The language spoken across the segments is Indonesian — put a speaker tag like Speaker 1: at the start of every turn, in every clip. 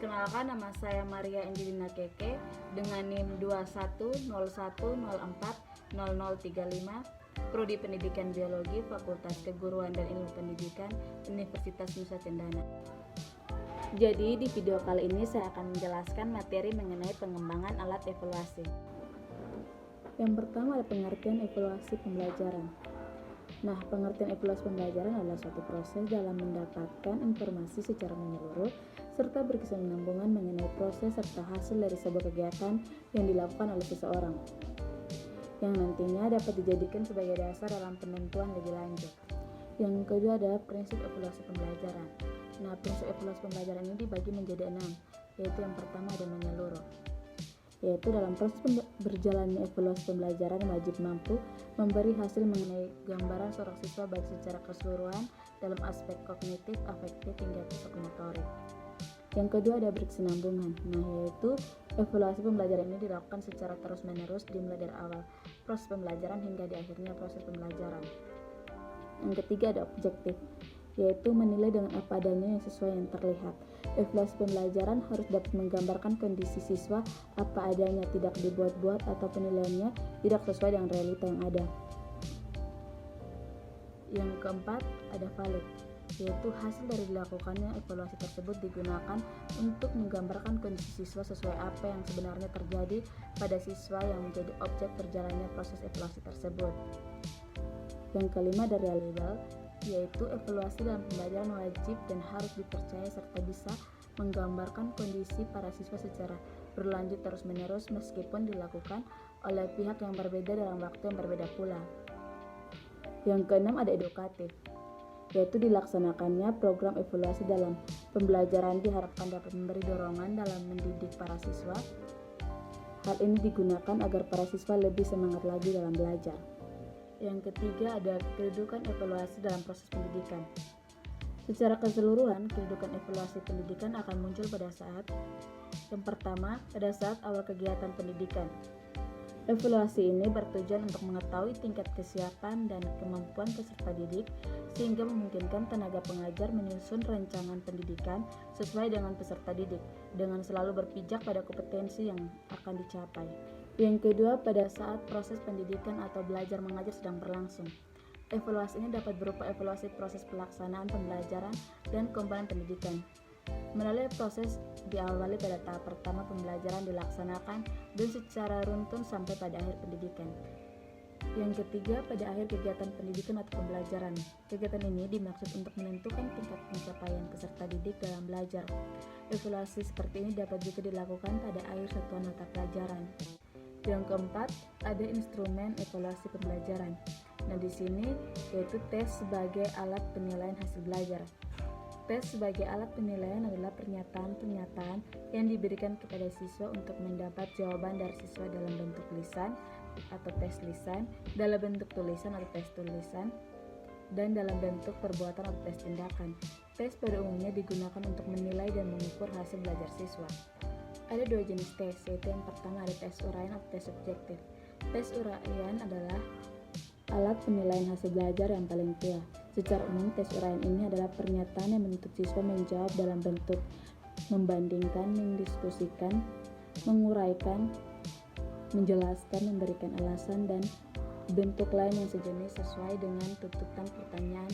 Speaker 1: Perkenalkan, nama saya Maria Angelina Keke dengan NIM 2101040035, Prodi Pendidikan Biologi, Fakultas Keguruan dan Ilmu Pendidikan, Universitas Nusa Cendana. Jadi di video kali ini saya akan menjelaskan materi mengenai pengembangan alat evaluasi. Yang pertama ada pengertian evaluasi pembelajaran. Nah, pengertian evaluasi pembelajaran adalah suatu proses dalam mendapatkan informasi secara menyeluruh serta berkesinambungan mengenai proses serta hasil dari sebuah kegiatan yang dilakukan oleh seseorang, yang nantinya dapat dijadikan sebagai dasar dalam penentuan lebih lanjut. Yang kedua adalah prinsip evaluasi pembelajaran. Nah, prinsip evaluasi pembelajaran ini dibagi menjadi 6, yaitu yang pertama ada menyeluruh, yaitu dalam proses berjalannya evaluasi pembelajaran wajib mampu memberi hasil mengenai gambaran seorang siswa baik secara keseluruhan dalam aspek kognitif, afektif, hingga psikomotorik. Yang kedua ada berkesinambungan, yaitu evaluasi pembelajaran ini dilakukan secara terus-menerus dimulai dari awal proses pembelajaran hingga di akhirnya proses pembelajaran. Yang ketiga ada objektif, yaitu menilai dengan apa adanya yang sesuai yang terlihat. Evaluasi pembelajaran harus dapat menggambarkan kondisi siswa apa adanya, tidak dibuat-buat atau penilaiannya tidak sesuai dengan realita yang ada. Yang keempat ada valid, yaitu hasil dari dilakukannya evaluasi tersebut digunakan untuk menggambarkan kondisi siswa sesuai apa yang sebenarnya terjadi pada siswa yang menjadi objek berjalannya proses evaluasi tersebut. Yang kelima ada reliable, yaitu evaluasi dalam pembelajaran wajib dan harus dipercaya serta bisa menggambarkan kondisi para siswa secara berlanjut terus-menerus meskipun dilakukan oleh pihak yang berbeda dalam waktu yang berbeda pula. Yang keenam ada edukatif, yaitu dilaksanakannya program evaluasi dalam pembelajaran diharapkan dapat memberi dorongan dalam mendidik para siswa. Hal ini digunakan agar para siswa lebih semangat lagi dalam belajar. Yang ketiga ada kedudukan evaluasi dalam proses pendidikan. Secara keseluruhan, kedudukan evaluasi pendidikan akan muncul pada saat yang pertama, pada saat awal kegiatan pendidikan. Evaluasi ini bertujuan untuk mengetahui tingkat kesiapan dan kemampuan peserta didik sehingga memungkinkan tenaga pengajar menyusun rancangan pendidikan sesuai dengan peserta didik dengan selalu berpijak pada kompetensi yang akan dicapai. Yang kedua, pada saat proses pendidikan atau belajar mengajar sedang berlangsung. Evaluasi ini dapat berupa evaluasi proses pelaksanaan pembelajaran dan komponen pendidikan. Melalui proses diawali pada tahap pertama pembelajaran dilaksanakan dan secara runtun sampai pada akhir pendidikan. Yang ketiga, pada akhir kegiatan pendidikan atau pembelajaran. Kegiatan ini dimaksud untuk menentukan tingkat pencapaian peserta didik dalam belajar. Evaluasi seperti ini dapat juga dilakukan pada akhir satuan mata pelajaran. Yang keempat, ada instrumen evaluasi pembelajaran. Nah, di sini yaitu tes sebagai alat penilaian hasil belajar. Tes sebagai alat penilaian adalah pernyataan-pernyataan yang diberikan kepada siswa untuk mendapat jawaban dari siswa dalam bentuk lisan atau tes lisan, dalam bentuk tulisan atau tes tulisan, dan dalam bentuk perbuatan atau tes tindakan. Tes pada umumnya digunakan untuk menilai dan mengukur hasil belajar siswa. Ada dua jenis tes, yaitu yang pertama ada tes uraian atau tes subjektif. Tes uraian adalah alat penilaian hasil belajar yang paling tua. Secara umum, tes uraian ini adalah pernyataan yang menuntut siswa menjawab dalam bentuk membandingkan, mendiskusikan, menguraikan, menjelaskan, memberikan alasan, dan bentuk lain yang sejenis sesuai dengan tuntutan pertanyaan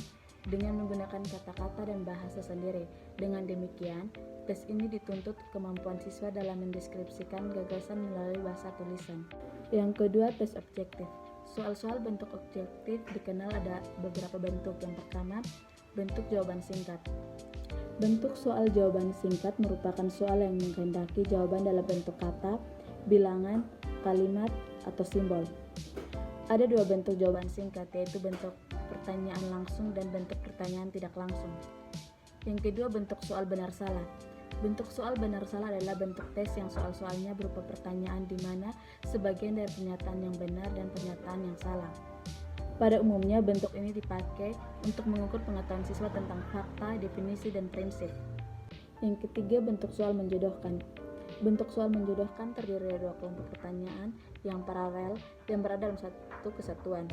Speaker 1: dengan menggunakan kata-kata dan bahasa sendiri. Dengan demikian, tes ini dituntut kemampuan siswa dalam mendeskripsikan gagasan melalui bahasa tulisan. Yang kedua, tes objektif. Soal-soal bentuk objektif dikenal ada beberapa bentuk. Yang pertama, bentuk jawaban singkat. Bentuk soal jawaban singkat merupakan soal yang menghendaki jawaban dalam bentuk kata, bilangan, kalimat, atau simbol. Ada dua bentuk jawaban singkat, yaitu bentuk pertanyaan langsung dan bentuk pertanyaan tidak langsung. Yang kedua, bentuk soal benar salah. Bentuk soal benar salah adalah bentuk tes yang soal-soalnya berupa pertanyaan di mana sebagian dari pernyataan yang benar dan pernyataan yang salah. Pada umumnya, bentuk ini dipakai untuk mengukur pengetahuan siswa tentang fakta, definisi, dan prinsip. Yang ketiga, bentuk soal menjodohkan. Bentuk soal menjodohkan terdiri dari dua kelompok pertanyaan yang paralel yang berada dalam satu kesatuan.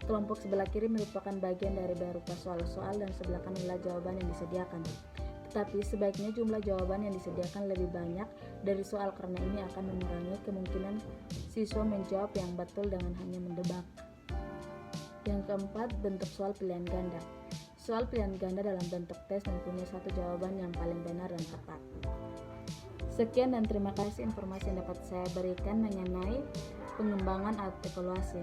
Speaker 1: Kelompok sebelah kiri merupakan bagian dari berupa soal-soal dan sebelah kanan adalah jawaban yang disediakan. Tapi sebaiknya jumlah jawaban yang disediakan lebih banyak dari soal karena ini akan mengurangi kemungkinan siswa menjawab yang betul dengan hanya mendebak. Yang keempat, bentuk soal pilihan ganda. Soal pilihan ganda dalam bentuk tes mempunyai satu jawaban yang paling benar dan tepat. Sekian dan terima kasih informasi yang dapat saya berikan mengenai pengembangan atau evaluasi.